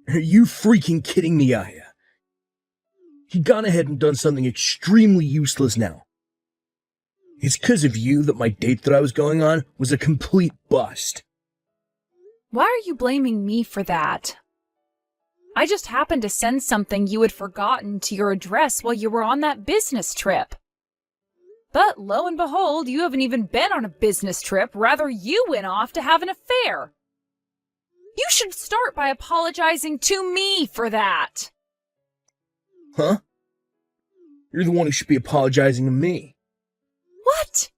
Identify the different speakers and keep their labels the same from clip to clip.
Speaker 1: Are you freaking kidding me, Aya? He'd gone ahead and done something extremely useless now. It's because of you that my date that I was going on was a complete bust.
Speaker 2: Why are you blaming me for that? I just happened to send something you had forgotten to your address while you were on that business trip. But lo and behold, you haven't even been on a business trip. Rather, you went off to have an affair. You should start by apologizing to me for that.
Speaker 1: Huh? You're the one who should be apologizing to me.
Speaker 2: What?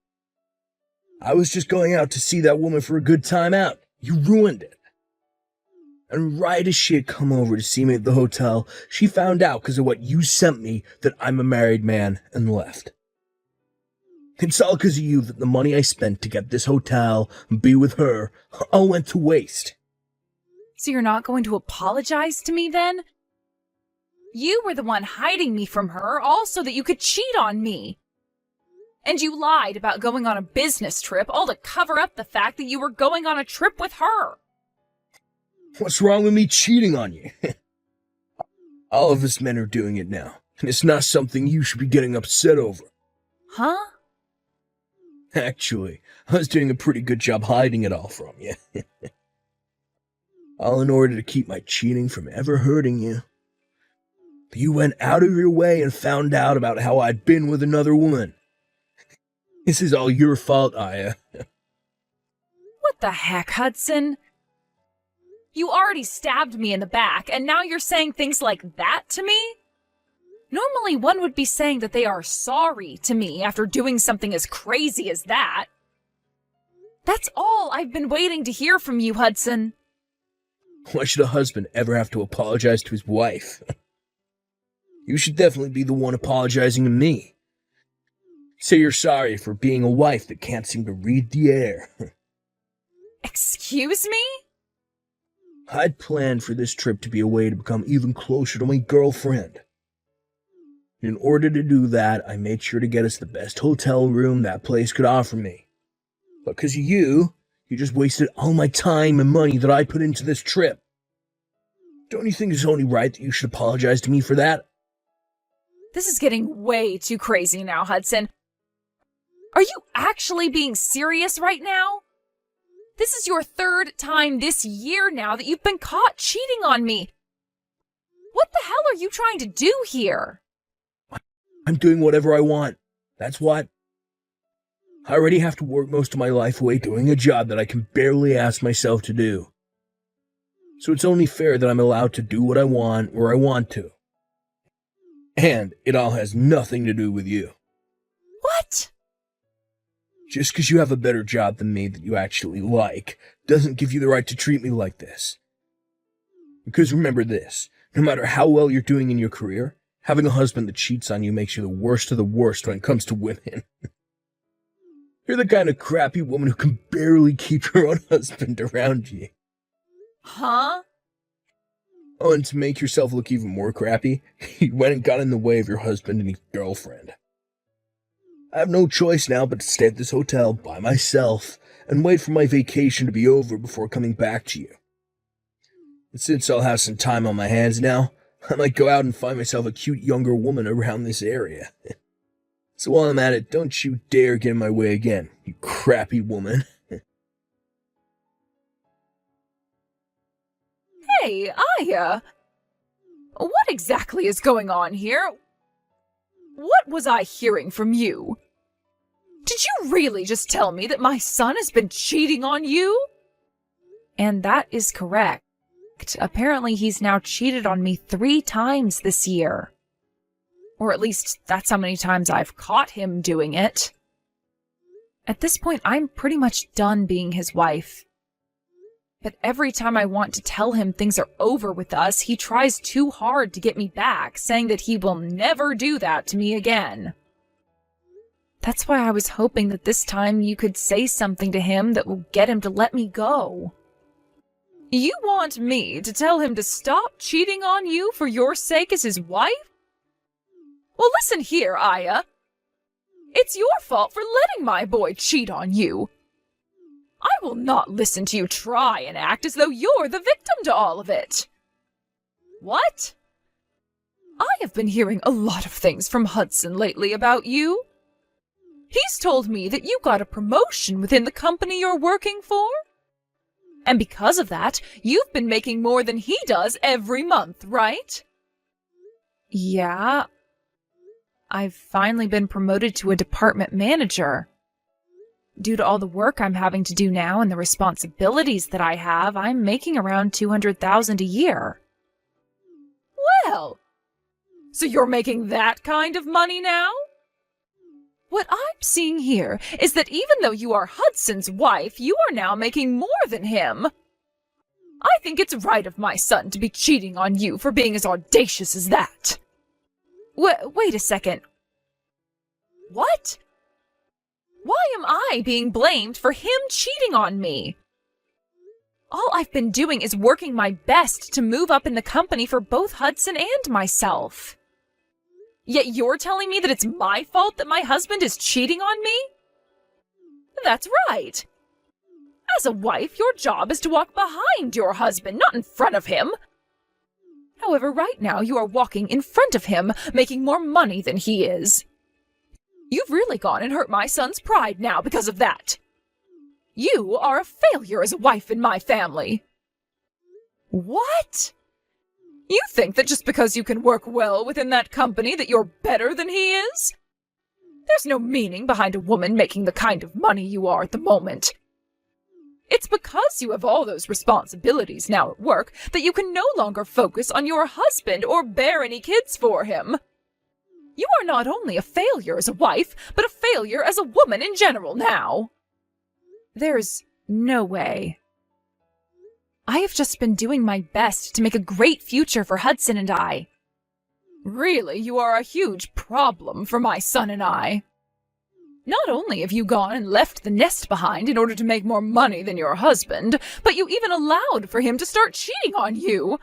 Speaker 1: I was just going out to see that woman for a good time out. You ruined it. And right as she had come over to see me at the hotel, she found out because of what you sent me that I'm a married man and left. It's all because of you that the money I spent to get this hotel and be with her all went to waste.
Speaker 2: So you're not going to apologize to me then? You were the one hiding me from her, all so that you could cheat on me. And you lied about going on a business trip, all to cover up the fact that you were going on a trip with her.
Speaker 1: What's wrong with me cheating on you? All of us men are doing it now, and it's not something you should be getting upset over.
Speaker 2: Huh?
Speaker 1: Actually, I was doing a pretty good job hiding it all from you. All in order to keep my cheating from ever hurting you. But you went out of your way and found out about how I'd been with another woman. This is all your fault, Aya.
Speaker 2: What the heck, Hudson? You already stabbed me in the back, and now you're saying things like that to me? Normally, one would be saying that they are sorry to me after doing something as crazy as that. That's all I've been waiting to hear from you, Hudson.
Speaker 1: Why should a husband ever have to apologize to his wife? You should definitely be the one apologizing to me. Say you're sorry for being a wife that can't seem to read the air.
Speaker 2: Excuse me?
Speaker 1: I'd planned for this trip to be a way to become even closer to my girlfriend. In order to do that, I made sure to get us the best hotel room that place could offer me. But because of you just wasted all my time and money that I put into this trip. Don't you think it's only right that you should apologize to me for that?
Speaker 2: This is getting way too crazy now, Hudson. Are you actually being serious right now? This is your third time this year now that you've been caught cheating on me. What the hell are you trying to do here?
Speaker 1: I'm doing whatever I want. That's what. I already have to work most of my life away doing a job that I can barely ask myself to do. So it's only fair that I'm allowed to do what I want where I want to. And it all has nothing to do with you.
Speaker 2: What?
Speaker 1: Just because you have a better job than me that you actually like doesn't give you the right to treat me like this. Because remember this, no matter how well you're doing in your career, having a husband that cheats on you makes you the worst of the worst when it comes to women. You're the kind of crappy woman who can barely keep her own husband around you.
Speaker 2: Huh?
Speaker 1: Oh, and to make yourself look even more crappy, you went and got in the way of your husband and his girlfriend. I have no choice now but to stay at this hotel by myself and wait for my vacation to be over before coming back to you. And since I'll have some time on my hands now, I might go out and find myself a cute younger woman around this area. So while I'm at it, don't you dare get in my way again, you crappy woman.
Speaker 2: Hey, Aya. What exactly is going on here? What was I hearing from you? Did you really just tell me that my son has been cheating on you? And that is correct. Apparently he's now cheated on me 3 times this year. Or at least that's how many times I've caught him doing it. At this point, I'm pretty much done being his wife. But every time I want to tell him things are over with us, he tries too hard to get me back, saying that he will never do that to me again. That's why I was hoping that this time you could say something to him that will get him to let me go. You want me to tell him to stop cheating on you for your sake as his wife? Well, listen here, Aya. It's your fault for letting my boy cheat on you. I will not listen to you try and act as though you're the victim to all of it. What? I have been hearing a lot of things from Hudson lately about you. He's told me that you got a promotion within the company you're working for. And because of that, you've been making more than he does every month, right? Yeah. I've finally been promoted to a department manager. Due to all the work I'm having to do now and the responsibilities that I have, I'm making around $200,000 a year. Well, so you're making that kind of money now? What I'm seeing here is that even though you are Hudson's wife, you are now making more than him. I think it's right of my son to be cheating on you for being as audacious as that. Wait a second. What? Why am I being blamed for him cheating on me? All I've been doing is working my best to move up in the company for both Hudson and myself. Yet you're telling me that it's my fault that my husband is cheating on me? That's right. As a wife, your job is to walk behind your husband, not in front of him. However, right now you are walking in front of him, making more money than he is. You've really gone and hurt my son's pride now because of that. You are a failure as a wife in my family. What? You think that just because you can work well within that company that you're better than he is? There's no meaning behind a woman making the kind of money you are at the moment. It's because you have all those responsibilities now at work that you can no longer focus on your husband or bear any kids for him. You are not only a failure as a wife, but a failure as a woman in general now. There's no way. I have just been doing my best to make a great future for Hudson and I. Really, you are a huge problem for my son and I. Not only have you gone and left the nest behind in order to make more money than your husband, but you even allowed for him to start cheating on you.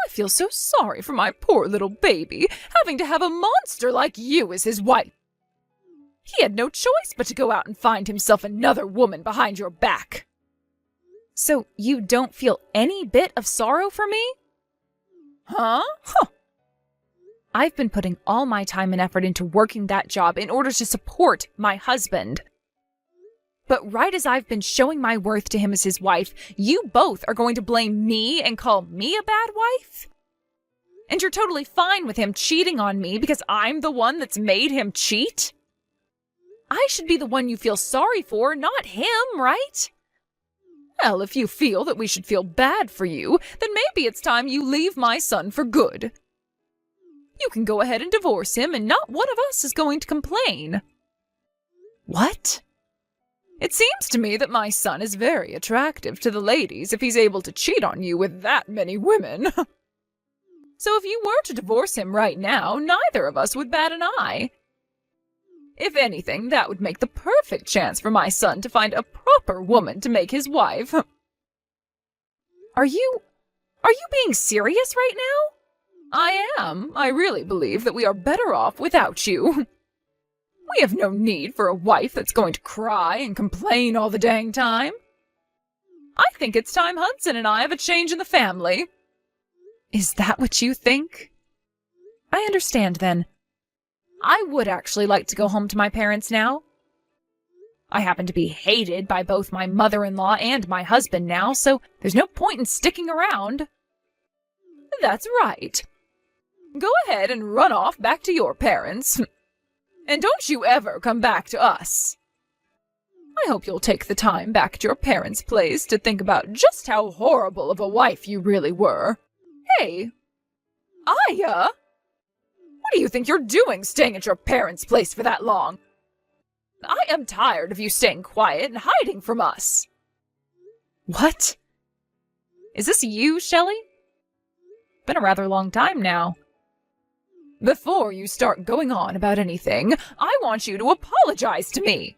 Speaker 2: I feel so sorry for my poor little baby, having to have a monster like you as his wife. He had no choice but to go out and find himself another woman behind your back. So you don't feel any bit of sorrow for me? Huh? I've been putting all my time and effort into working that job in order to support my husband. But right as I've been showing my worth to him as his wife, you both are going to blame me and call me a bad wife? And you're totally fine with him cheating on me because I'm the one that's made him cheat? I should be the one you feel sorry for, not him, right? Well, if you feel that we should feel bad for you, then maybe it's time you leave my son for good. You can go ahead and divorce him, and not one of us is going to complain. What? It seems to me that my son is very attractive to the ladies if he's able to cheat on you with that many women. So if you were to divorce him right now, neither of us would bat an eye. If anything, that would make the perfect chance for my son to find a proper woman to make his wife. Are you being serious right now? I am. I really believe that we are better off without you. We have no need for a wife that's going to cry and complain all the dang time. I think it's time Hudson and I have a change in the family. Is that what you think? I understand then. I would actually like to go home to my parents now. I happen to be hated by both my mother-in-law and my husband now, so there's no point in sticking around. That's right. Go ahead and run off back to your parents. And don't you ever come back to us. I hope you'll take the time back at your parents' place to think about just how horrible of a wife you really were. Hey, Aya! What do you think you're doing staying at your parents' place for that long? I am tired of you staying quiet and hiding from us. What? Is this you, Shelley? Been a rather long time now. Before you start going on about anything, I want you to apologize to me.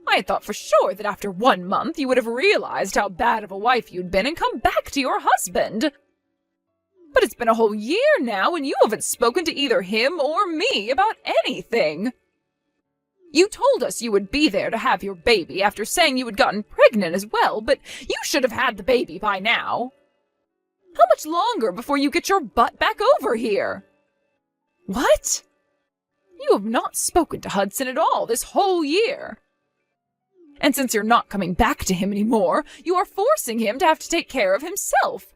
Speaker 2: I had thought for sure that after 1 month you would have realized how bad of a wife you'd been and come back to your husband. But it's been a whole year now, and you haven't spoken to either him or me about anything. You told us you would be there to have your baby after saying you had gotten pregnant as well, but you should have had the baby by now. How much longer before you get your butt back over here? What? You have not spoken to Hudson at all this whole year. And since you're not coming back to him anymore, you are forcing him to have to take care of himself.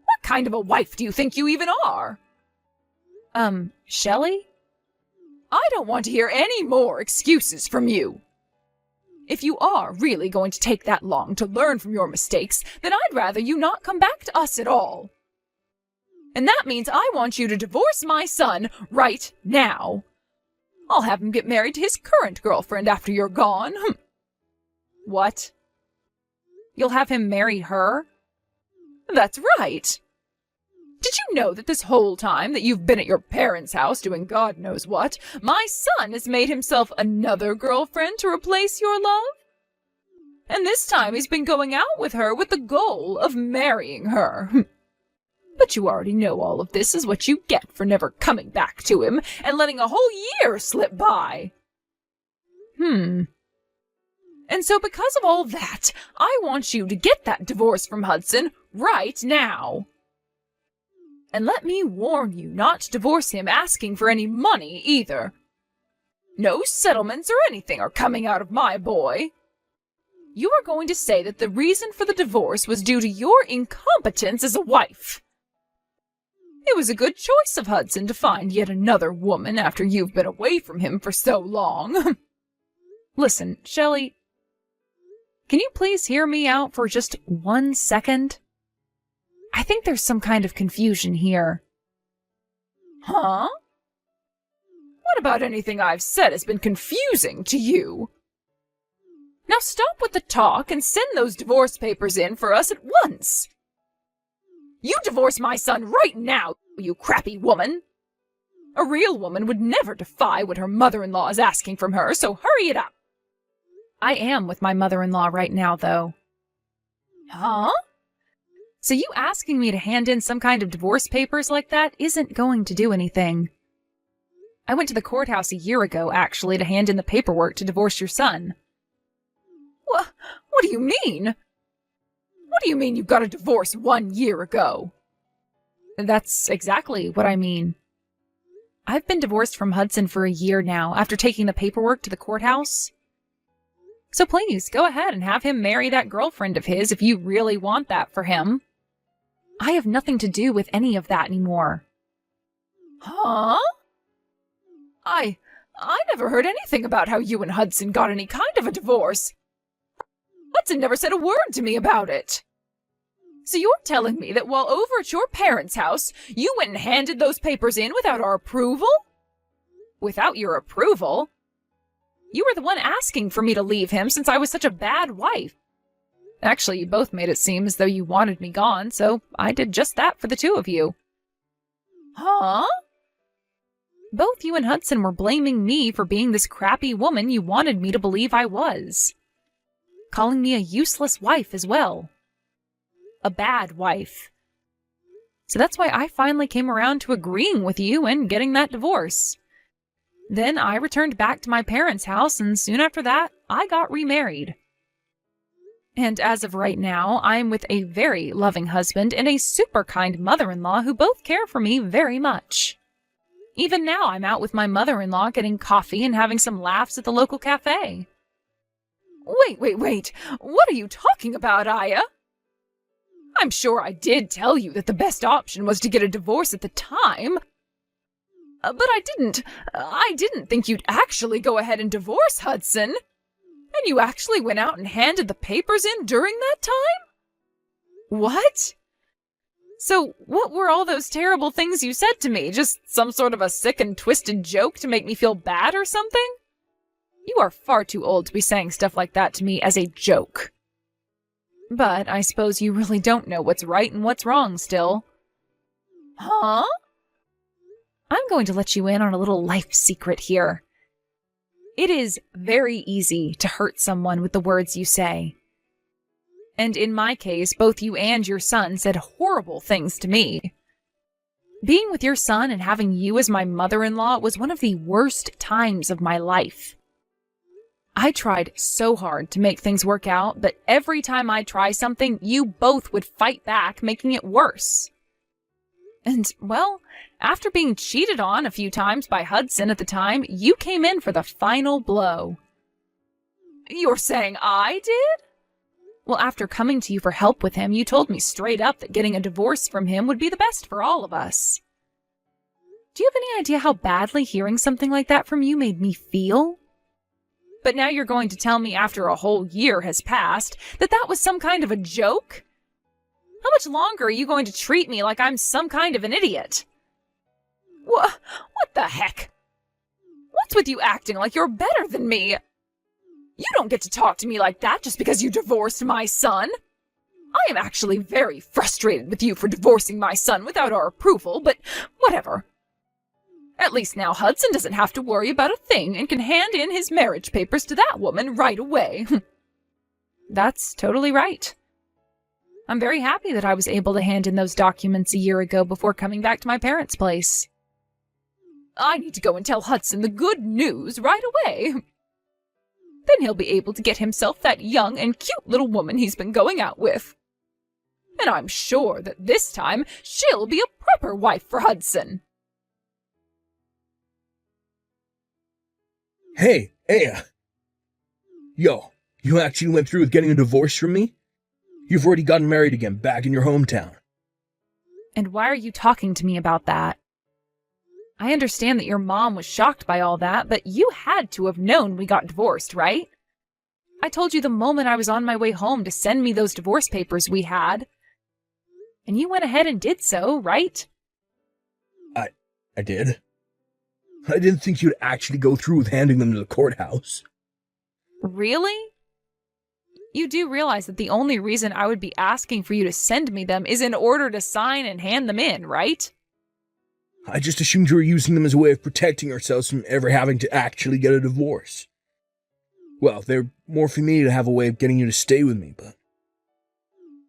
Speaker 2: What kind of a wife do you think you even are? Shelley? I don't want to hear any more excuses from you. If you are really going to take that long to learn from your mistakes, then I'd rather you not come back to us at all. And that means I want you to divorce my son right now. I'll have him get married to his current girlfriend after you're gone. What? You'll have him marry her? That's right. Did you know that this whole time that you've been at your parents' house doing God knows what, my son has made himself another girlfriend to replace your love? And this time he's been going out with her with the goal of marrying her. But you already know all of this is what you get for never coming back to him and letting a whole year slip by. And so because of all that, I want you to get that divorce from Hudson right now. And let me warn you not to divorce him asking for any money either. No settlements or anything are coming out of my boy. You are going to say that the reason for the divorce was due to your incompetence as a wife. It was a good choice of Hudson to find yet another woman after you've been away from him for so long. Listen, Shelley, can you please hear me out for just 1 second? I think there's some kind of confusion here. Huh? What about anything I've said has been confusing to you? Now stop with the talk and send those divorce papers in for us at once. You divorce my son right now, you crappy woman. A real woman would never defy what her mother-in-law is asking from her, so hurry it up. I am with my mother-in-law right now, though. Huh? So you asking me to hand in some kind of divorce papers like that isn't going to do anything. I went to the courthouse a year ago, actually, to hand in the paperwork to divorce your son. What do you mean? What do you mean you got a divorce 1 year ago? That's exactly what I mean. I've been divorced from Hudson for a year now, after taking the paperwork to the courthouse. So please, go ahead and have him marry that girlfriend of his if you really want that for him. I have nothing to do with any of that anymore. Huh? I never heard anything about how you and Hudson got any kind of a divorce. Hudson never said a word to me about it. So you're telling me that while over at your parents' house, you went and handed those papers in without our approval? Without your approval? You were the one asking for me to leave him since I was such a bad wife. Actually, you both made it seem as though you wanted me gone, so I did just that for the two of you. Huh? Both you and Hudson were blaming me for being this crappy woman you wanted me to believe I was. Calling me a useless wife as well. A bad wife. So that's why I finally came around to agreeing with you and getting that divorce. Then I returned back to my parents' house, and soon after that, I got remarried. And as of right now, I'm with a very loving husband and a super kind mother-in-law who both care for me very much. Even now, I'm out with my mother-in-law getting coffee and having some laughs at the local cafe. Wait. What are you talking about, Aya? I'm sure I did tell you that the best option was to get a divorce at the time. But I didn't think you'd actually go ahead and divorce Hudson. And you actually went out and handed the papers in during that time? What? So what were all those terrible things you said to me? Just some sort of a sick and twisted joke to make me feel bad or something? You are far too old to be saying stuff like that to me as a joke. But I suppose you really don't know what's right and what's wrong still. Huh? I'm going to let you in on a little life secret here. It is very easy to hurt someone with the words you say. And in my case, both you and your son said horrible things to me. Being with your son and having you as my mother-in-law was one of the worst times of my life. I tried so hard to make things work out, but every time I try something, you both would fight back, making it worse. And, well, after being cheated on a few times by Hudson at the time, you came in for the final blow. You're saying I did? Well, after coming to you for help with him, you told me straight up that getting a divorce from him would be the best for all of us. Do you have any idea how badly hearing something like that from you made me feel? But now you're going to tell me after a whole year has passed that that was some kind of a joke? How much longer are you going to treat me like I'm some kind of an idiot? What the heck? What's with you acting like you're better than me? You don't get to talk to me like that just because you divorced my son. I am actually very frustrated with you for divorcing my son without our approval, but whatever. At least now Hudson doesn't have to worry about a thing and can hand in his marriage papers to that woman right away. That's totally right. I'm very happy that I was able to hand in those documents a year ago before coming back to my parents' place. I need to go and tell Hudson the good news right away. Then he'll be able to get himself that young and cute little woman he's been going out with. And I'm sure that this time she'll be a proper wife for Hudson.
Speaker 1: Hey, Aya. Yo, you actually went through with getting a divorce from me? You've already gotten married again back in your hometown.
Speaker 2: And why are you talking to me about that? I understand that your mom was shocked by all that, but you had to have known we got divorced, right? I told you the moment I was on my way home to send me those divorce papers we had. And you went ahead and did so, right?
Speaker 1: I did. I didn't think you'd actually go through with handing them to the courthouse.
Speaker 2: Really? You do realize that the only reason I would be asking for you to send me them is in order to sign and hand them in, right?
Speaker 1: I just assumed you were using them as a way of protecting ourselves from ever having to actually get a divorce. Well, they're more for me to have a way of getting you to stay with me, but...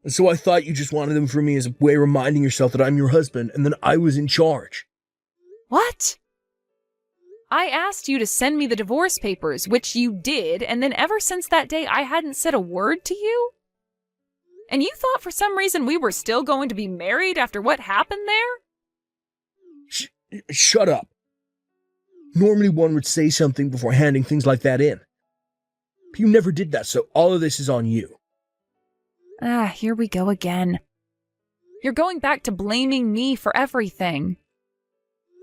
Speaker 1: And so I thought you just wanted them for me as a way of reminding yourself that I'm your husband and that I was in charge.
Speaker 2: What? I asked you to send me the divorce papers, which you did, and then ever since that day I hadn't said a word to you? And you thought for some reason we were still going to be married after what happened there?
Speaker 1: Shut up. Normally one would say something before handing things like that in. But you never did that, so all of this is on you.
Speaker 2: Here we go again. You're going back to blaming me for everything.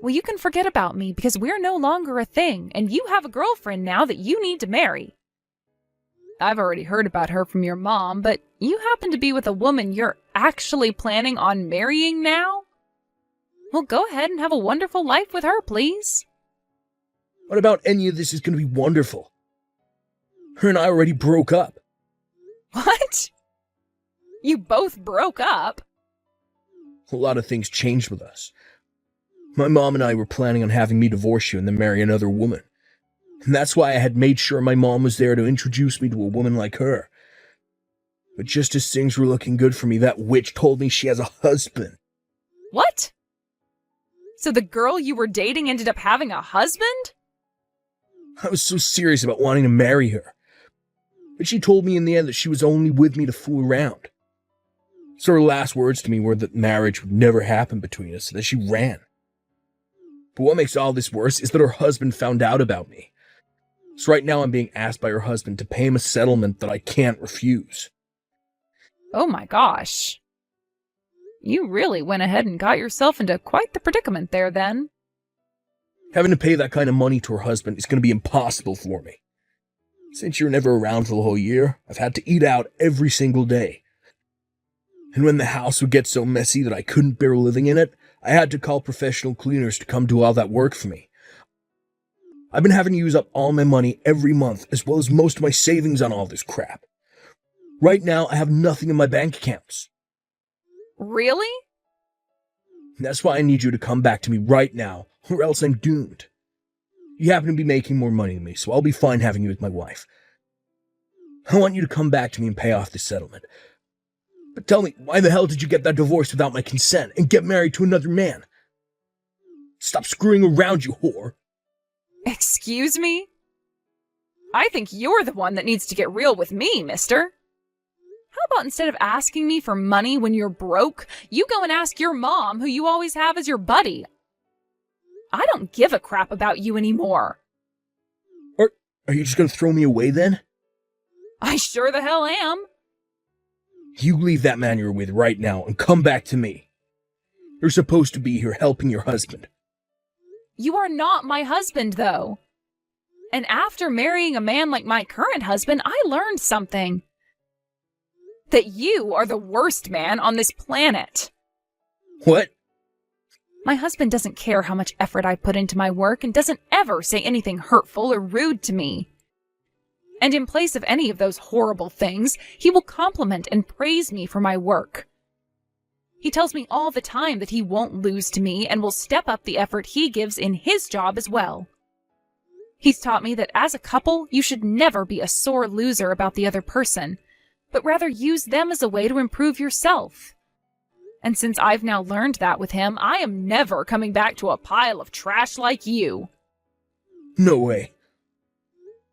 Speaker 2: Well, you can forget about me because we're no longer a thing, and you have a girlfriend now that you need to marry. I've already heard about her from your mom, but you happen to be with a woman you're actually planning on marrying now? Well, go ahead and have a wonderful life with her, please.
Speaker 1: What about any of this is going to be wonderful? Her and I already broke up.
Speaker 2: What? You both broke up?
Speaker 1: A lot of things changed with us. My mom and I were planning on having me divorce you and then marry another woman. And that's why I had made sure my mom was there to introduce me to a woman like her. But just as things were looking good for me, that witch told me she has a husband.
Speaker 2: What? So the girl you were dating ended up having a husband?
Speaker 1: I was so serious about wanting to marry her. But she told me in the end that she was only with me to fool around. So her last words to me were that marriage would never happen between us and that she ran. But what makes all this worse is that her husband found out about me. So right now I'm being asked by her husband to pay him a settlement that I can't refuse.
Speaker 2: Oh my gosh. You really went ahead and got yourself into quite the predicament there then.
Speaker 1: Having to pay that kind of money to her husband is going to be impossible for me. Since you're never around for the whole year, I've had to eat out every single day. And when the house would get so messy that I couldn't bear living in it, I had to call professional cleaners to come do all that work for me. I've been having to use up all my money every month, as well as most of my savings on all this crap. Right now, I have nothing in my bank accounts.
Speaker 2: Really?
Speaker 1: That's why I need you to come back to me right now, or else I'm doomed. You happen to be making more money than me, so I'll be fine having you as my wife. I want you to come back to me and pay off this settlement. But tell me, why the hell did you get that divorce without my consent and get married to another man? Stop screwing around, you whore.
Speaker 2: Excuse me? I think you're the one that needs to get real with me, mister. How about instead of asking me for money when you're broke, you go and ask your mom, who you always have as your buddy? I don't give a crap about you anymore.
Speaker 1: Are you just gonna throw me away then?
Speaker 2: I sure the hell am.
Speaker 1: You leave that man you're with right now and come back to me. You're supposed to be here helping your husband.
Speaker 2: You are not my husband, though. And after marrying a man like my current husband, I learned something. That you are the worst man on this planet.
Speaker 1: What?
Speaker 2: My husband doesn't care how much effort I put into my work and doesn't ever say anything hurtful or rude to me. And in place of any of those horrible things, he will compliment and praise me for my work. He tells me all the time that he won't lose to me and will step up the effort he gives in his job as well. He's taught me that as a couple, you should never be a sore loser about the other person, but rather use them as a way to improve yourself. And since I've now learned that with him, I am never coming back to a pile of trash like you.
Speaker 1: No way.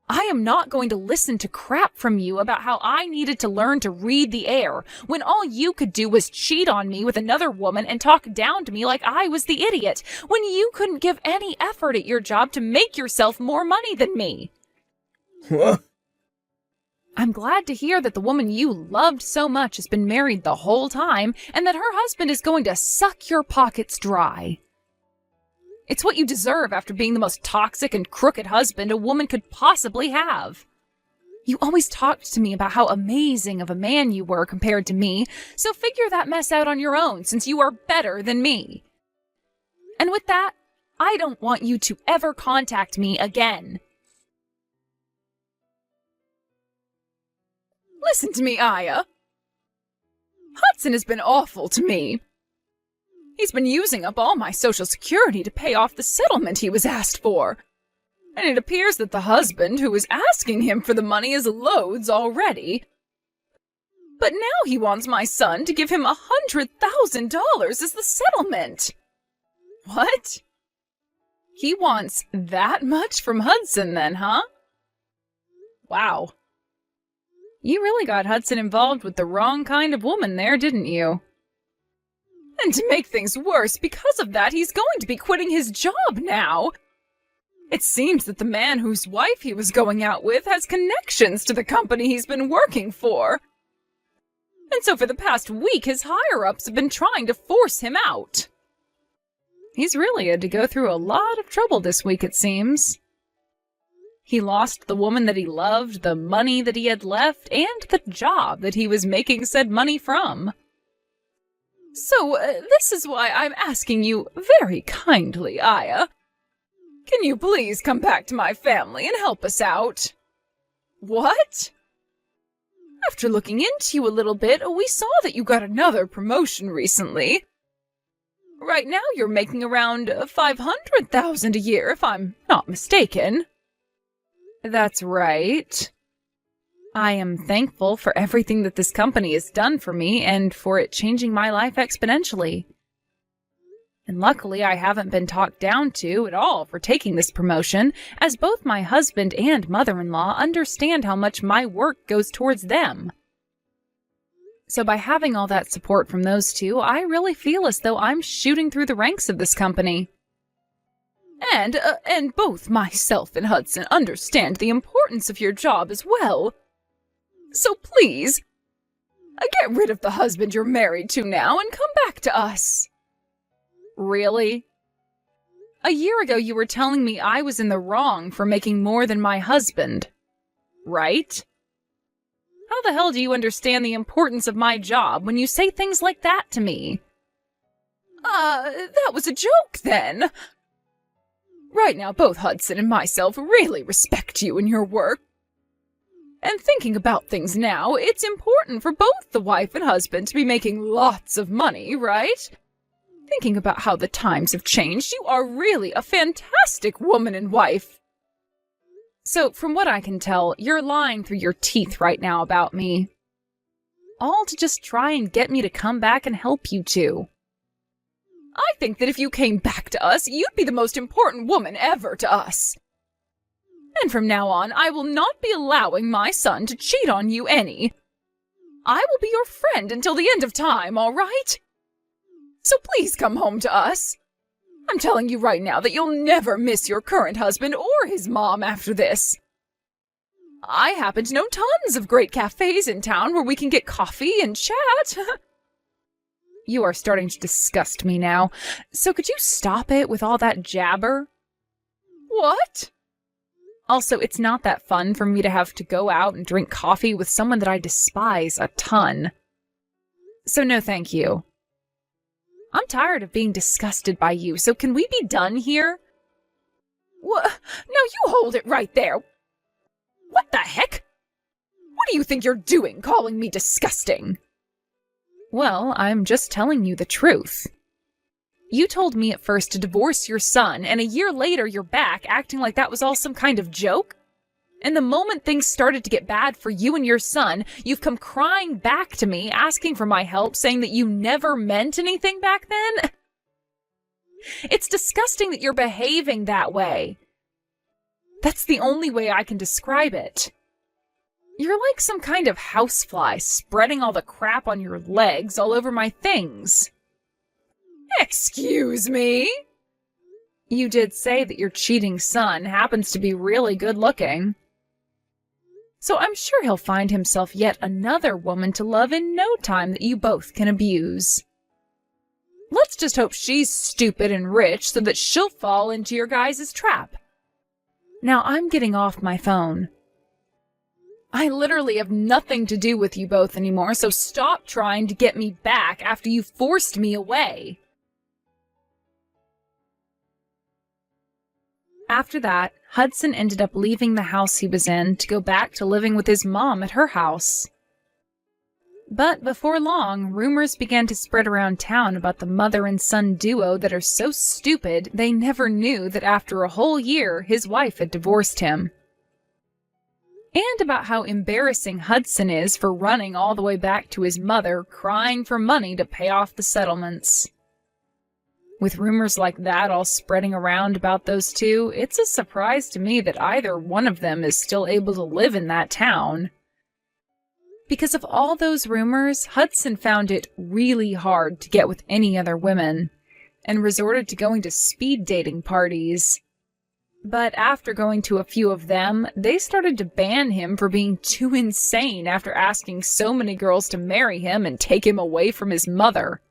Speaker 2: I am not going to listen to crap from you about how I needed to learn to read the air when all you could do was cheat on me with another woman and talk down to me like I was the idiot, when you couldn't give any effort at your job to make yourself more money than me.
Speaker 1: What?
Speaker 2: I'm glad to hear that the woman you loved so much has been married the whole time and that her husband is going to suck your pockets dry. It's what you deserve after being the most toxic and crooked husband a woman could possibly have. You always talked to me about how amazing of a man you were compared to me, so figure that mess out on your own since you are better than me. And with that, I don't want you to ever contact me again. Listen to me, Aya. Hudson has been awful to me. He's been using up all my Social Security to pay off the settlement he was asked for. And it appears that the husband who was asking him for the money is loads already. But now he wants my son to give him $100,000 as the settlement. What? He wants that much from Hudson then, huh? Wow. You really got Hudson involved with the wrong kind of woman there, didn't you? And to make things worse, because of that, he's going to be quitting his job now. It seems that the man whose wife he was going out with has connections to the company he's been working for. And so for the past week, his higher-ups have been trying to force him out. He's really had to go through a lot of trouble this week, it seems. He lost the woman that he loved, the money that he had left, and the job that he was making said money from. So, this is why I'm asking you very kindly, Aya. Can you please come back to my family and help us out? What? After looking into you a little bit, we saw that you got another promotion recently. Right now you're making around $500,000 a year, if I'm not mistaken. That's right. I am thankful for everything that this company has done for me and for it changing my life exponentially. And luckily I haven't been talked down to at all for taking this promotion, as both my husband and mother-in-law understand how much my work goes towards them. So by having all that support from those two, I really feel as though I'm shooting through the ranks of this company. And both myself and Hudson understand the importance of your job as well. So please, get rid of the husband you're married to now and come back to us. Really? A year ago you were telling me I was in the wrong for making more than my husband, right? How the hell do you understand the importance of my job when you say things like that to me? That was a joke then. Right now, both Hudson and myself really respect you and your work. And thinking about things now, it's important for both the wife and husband to be making lots of money, right? Thinking about how the times have changed, you are really a fantastic woman and wife. So, from what I can tell, you're lying through your teeth right now about me. All to just try and get me to come back and help you two. I think that if you came back to us, you'd be the most important woman ever to us. And from now on, I will not be allowing my son to cheat on you any. I will be your friend until the end of time, all right? So please come home to us. I'm telling you right now that you'll never miss your current husband or his mom after this. I happen to know tons of great cafes in town where we can get coffee and chat. You are starting to disgust me now, so could you stop it with all that jabber? What? Also, it's not that fun for me to have to go out and drink coffee with someone that I despise a ton. So no thank you. I'm tired of being disgusted by you, so can we be done here? What? No, you hold it right there. What the heck? What do you think you're doing, calling me disgusting? Well, I'm just telling you the truth. You told me at first to divorce your son, and a year later you're back acting like that was all some kind of joke? And the moment things started to get bad for you and your son, you've come crying back to me, asking for my help, saying that you never meant anything back then? It's disgusting that you're behaving that way. That's the only way I can describe it. You're like some kind of housefly, spreading all the crap on your legs all over my things. Excuse me? You did say that your cheating son happens to be really good looking. So I'm sure he'll find himself yet another woman to love in no time that you both can abuse. Let's just hope she's stupid and rich so that she'll fall into your guys' trap. Now I'm getting off my phone. I literally have nothing to do with you both anymore, so stop trying to get me back after you forced me away. After that, Hudson ended up leaving the house he was in to go back to living with his mom at her house. But before long, rumors began to spread around town about the mother and son duo that are so stupid they never knew that after a whole year his wife had divorced him. And about how embarrassing Hudson is for running all the way back to his mother, crying for money to pay off the settlements. With rumors like that all spreading around about those two, it's a surprise to me that either one of them is still able to live in that town. Because of all those rumors, Hudson found it really hard to get with any other women, and resorted to going to speed dating parties. But after going to a few of them, they started to ban him for being too insane after asking so many girls to marry him and take him away from his mother.